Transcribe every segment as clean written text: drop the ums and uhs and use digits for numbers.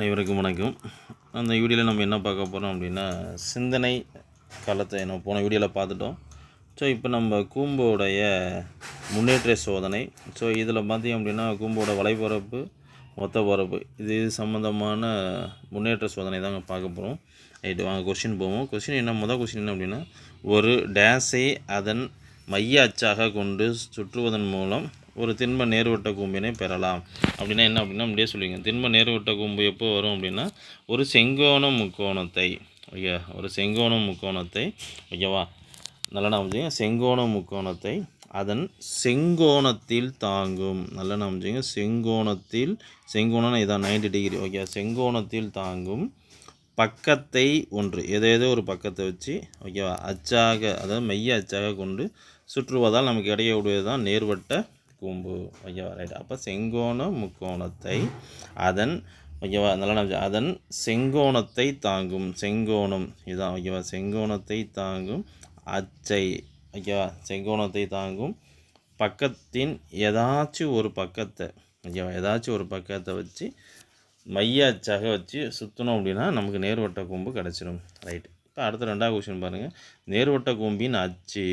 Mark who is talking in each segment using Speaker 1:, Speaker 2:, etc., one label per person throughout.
Speaker 1: அனைவருக்கும் வணக்கம். அந்த வீடியோவில் நம்ம என்ன பார்க்க போகிறோம் அப்படின்னா, சிந்தனை களத்தை நம்ம போன வீடியோவில் பார்த்துட்டோம். ஸோ இப்போ நம்ம கூம்போடைய முன்னேற்ற சோதனை. ஸோ இதில் பார்த்தீங்க அப்படின்னா கூம்போட வலைப்பரப்பு, மொத்த பரப்பு இது சம்மந்தமான முன்னேற்ற சோதனை தாங்க பார்க்க போகிறோம். ரைட்டு, வாங்க கொஸ்டின் போவோம். கொஸ்டின் என்ன, முதல் கொஸ்டின் என்ன அப்படின்னா, ஒரு டேஸை அதன் மைய அச்சாக கொண்டு சுற்றுவதன் மூலம் ஒரு திண்ம நேர்வட்ட கூம்பினை பெறலாம். அப்படின்னா என்ன அப்படின்னா, அப்படியே சொல்லுவீங்க. திண்ம நேர்வட்ட கூம்பு எப்போ வரும் அப்படின்னா, ஒரு செங்கோண முக்கோணத்தை, ஓகே, ஒரு செங்கோண முக்கோணத்தை, ஓகேவா, நல்லா நம்பிச்சுங்க, செங்கோண முக்கோணத்தை அதன் செங்கோணத்தில் தாங்கும், நல்லா நம்பிச்சுங்க, செங்கோணத்தில், செங்கோணம் இதான் 90 டிகிரி, ஓகே, செங்கோணத்தில் தாங்கும் பக்கத்தை ஒன்று, ஏதோ ஒரு பக்கத்தை வச்சு, ஓகேவா, அச்சாக, அதாவது மைய அச்சாக கொண்டு சுற்றுவதால் நமக்கு கிடைக்கக்கூடியது தான் நேர்வட்ட கூம்பு, ஓகேவா, ரைட். அப்போ செங்கோண முக்கோணத்தை அதன், ஓகேவா, நல்லா அதன் செங்கோணத்தை தாங்கும், செங்கோணம் இதுதான், ஓகேவா, செங்கோணத்தை தாங்கும் அச்சை, ஓகேவா, செங்கோணத்தை தாங்கும் பக்கத்தின் ஏதாச்சும் ஒரு பக்கத்தை, ஓகேவா, ஏதாச்சும் ஒரு பக்கத்தை வச்சு மைய அச்சாக வச்சு சுற்றணும் அப்படின்னா நமக்கு நேர்வட்ட கூம்பு கிடச்சிடும், ரைட். இப்போ அடுத்த ரெண்டாவது கொஸ்டின் பாருங்கள். நேர்வட்ட கூம்பின் அச்சு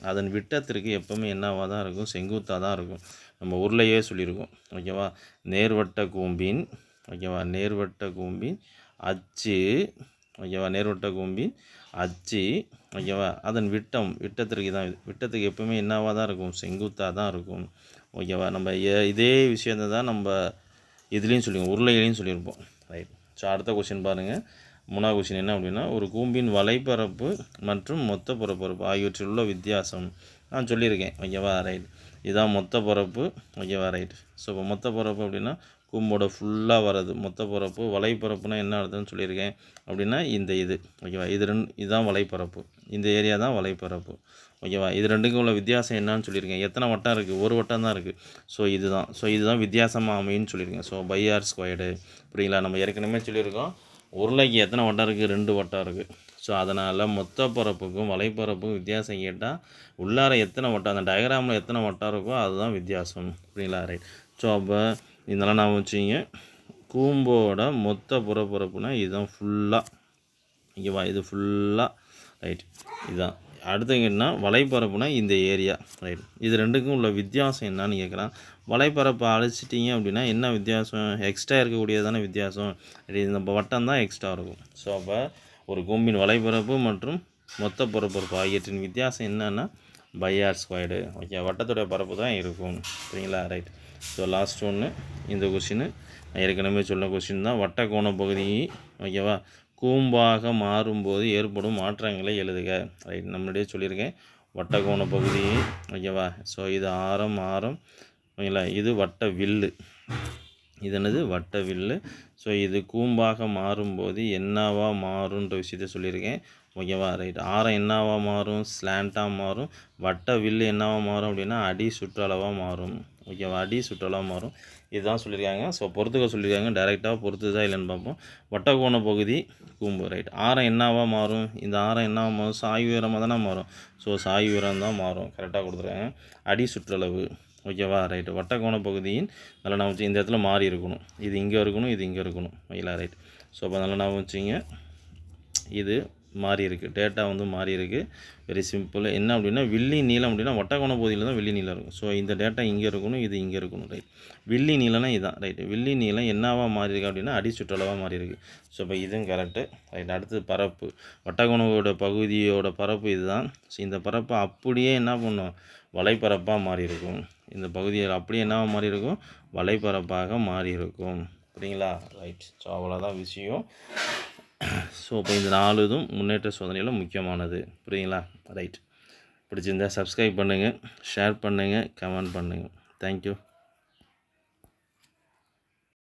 Speaker 1: அதன் விட்டத்திற்கு எப்போவுமே என்னவாக தான் இருக்கும், செங்குத்தாக தான் இருக்கும். நம்ம உருளையே சொல்லியிருக்கோம், ஓகேவா. நேர்வட்ட கூம்பின், ஓகேவா, நேர்வட்ட கூம்பின் அச்சு, ஓகேவா, நேர்வட்ட கூம்பின் அச்சு, ஓகேவா, அதன் விட்டத்திற்கு தான், விட்டத்துக்கு எப்போவுமே என்னவாக தான் இருக்கும், செங்குத்தாக தான் இருக்கும், ஓகேவா. நம்ம இதே விஷயத்தை தான் நம்ம இதுலேயும் சொல்லியிருக்கோம், உருளையிலையும் சொல்லியிருப்போம், ரைட். ஸோ அடுத்த கொஸ்டின் பாருங்கள். மூணாவது கொஸ்டின் என்ன அப்படின்னா, ஒரு கூம்பின் வலைப்பரப்பு மற்றும் மொத்த புறப்பரப்பு ஆகியவற்றில் உள்ள வித்தியாசம் நான் சொல்லியிருக்கேன், ஓகேவா, ரைட். இதுதான் மொத்த பரப்பு, ஓகேவா, ரைட். ஸோ இப்போ மொத்த பரப்பு அப்படின்னா கூம்போட ஃபுல்லாக வர்றது மொத்த பரப்பு. வலைப்பரப்புனா என்ன அர்த்தம்னு சொல்லியிருக்கேன் அப்படின்னா, இந்த இது, ஓகேவா, இதுதான் வலைப்பரப்பு, இந்த ஏரியா தான் வலைப்பரப்பு, ஓகேவா. இது ரெண்டுக்கும் உள்ள வித்தியாசம் என்னன்னு சொல்லியிருக்கேன். எத்தனை வட்டம் இருக்குது, ஒரு வட்டம் தான் இருக்குது. ஸோ இதுதான் வித்தியாசமாக அமைன்னு சொல்லியிருக்கேன். ஸோ பை ஆர் ஸ்கொயர்டு, புரியுங்களா. நம்ம ஏற்கனவே சொல்லியிருக்கோம், உருளைக்கு எத்தனை வட்டம் இருக்குது, 2 வட்டம் இருக்குது. ஸோ அதனால் மொத்த பரப்புக்கும் வலைப்பரப்புக்கும் வித்தியாசம் கேட்டால் உள்ளார எத்தனை வட்டம், அந்த டயக்ராமில் எத்தனை வட்டம் இருக்கோ அதுதான் வித்தியாசம், புரியுங்களா, ரைட். ஸோ அப்போ இதெல்லாம் நான் வச்சுங்க, கூம்போட மொத்த புறப்பரப்புனா இதுதான் ஃபுல்லாக, ஓகேவா, இது ஃபுல்லாக, ரைட். இதுதான். அடுத்து என்ன, வலைப்பரப்புனா இந்த ஏரியா, ரைட். இது ரெண்டுக்கும் உள்ள வித்தியாசம் என்னன்னு கேட்குறான். வலைப்பரப்பை அழைச்சிட்டிங்க அப்படின்னா என்ன வித்தியாசம், எக்ஸ்ட்ரா இருக்கக்கூடியது தானே வித்தியாசம், இந்த வட்டம் தான் எக்ஸ்ட்ரா இருக்கும். ஸோ அப்போ ஒரு கூம்பின் வலைப்பரப்பு மற்றும் மொத்த புறப்பரப்பு ஆகியவற்றின் வித்தியாசம் என்னன்னா பை ஆர் ஸ்கொயர்டு, ஓகே, வட்டத்துடைய பரப்பு தான் இருக்கும், சரிங்களா, ரைட். ஸோ லாஸ்ட் ஒன்று இந்த கொஸ்டின் ஏற்கனவே சொன்ன கொஸ்டின் தான். வட்ட கோண பகுதி, ஓகேவா, கூம்பாக மாறும்போது ஏற்படும் மாற்றங்களை எழுதுக, ரைட். நம்மளுடைய சொல்லியிருக்கேன் வட்டக்கோண பகுதி, ஓகேவா. ஸோ இது ஆரம், ஓகேங்களா, இது வட்ட வில்லு, இது என்னது, வட்ட வில்லு. ஸோ இது கூம்பாக மாறும்போது என்னவா மாறுன்ற விஷயத்த சொல்லியிருக்கேன், ஓகேவா, ரைட். ஆரம் என்னவா மாறும், ஸ்லாண்டாக மாறும். வட்ட வில்லு என்னவா மாறும் அப்படின்னா அடி சுற்றளவாக மாறும், ஓகேவா, அடி சுற்றளவாக மாறும். இதுதான் சொல்லியிருக்காங்க. ஸோ பொறுத்துக்க சொல்லியிருக்காங்க, டைரெக்டாக பொறுத்துதா இல்லைன்னு பார்ப்போம். வட்டக்கோண பகுதி கூம்பு, ரைட். ஆரம் என்னவா மாறும், இந்த ஆரம் என்னவா மாறும், சாய்வு உயரமாக தானே மாறும். ஸோ சாய்வு உயரம் தான் மாறும், கரெக்டாக கொடுத்துருக்காங்க. அடி சுற்றளவு, ஓகேவா, ரைட்டு. வட்டக்கோண பகுதியின் நல்லா நான் வச்சு இந்த இடத்துல மாறி இருக்கணும், இது இங்கே இருக்கணும், இது இங்கே இருக்கணும், ஓகேங்களா, ரைட். ஸோ அப்போ நல்லா நான் வச்சுங்க, இது மாறி இருக்குது, டேட்டா வந்து மாறி இருக்குது. Very simple. என்ன அப்படின்னா வில்லி நீளம் அப்படின்னா வட்டக்கோண பகுதியில் தான் வில்லி நீளம் இருக்கும். ஸோ இந்த டேட்டா இங்கே இருக்கணும், இது இங்கே இருக்கணும், ரைட். வில்லி நீளம்னா இதுதான், ரைட்டு. வில்லி நீளம் என்னவா மாறி இருக்கு அப்படின்னா அடி சுற்றளவாக மாறி இருக்குது. ஸோ இப்போ இதுவும் கரெக்டு, ரைட். அடுத்தது பரப்பு, வட்டக்கோணோட பகுதியோட பரப்பு இதுதான். ஸோ இந்த பரப்பு அப்படியே என்ன பண்ணும், வலைப்பரப்பாக மாறி இருக்கும். இந்த பகுதியில் அப்படியே என்னவா மாறி இருக்கும், வலைப்பரப்பாக மாறி இருக்கும், சரிங்களா, ரைட். ஸோ அவ்வளோதான் விஷயம். ஸோ இப்போ இந்த 4 இதுவும் முன்னேற்ற சோதனையில் முக்கியமானது, புரியுங்களா, ரைட். பிடிச்சிருந்தால் சப்ஸ்கிரைப் பண்ணுங்கள், ஷேர் பண்ணுங்கள், கமெண்ட் பண்ணுங்கள். தேங்க்யூ.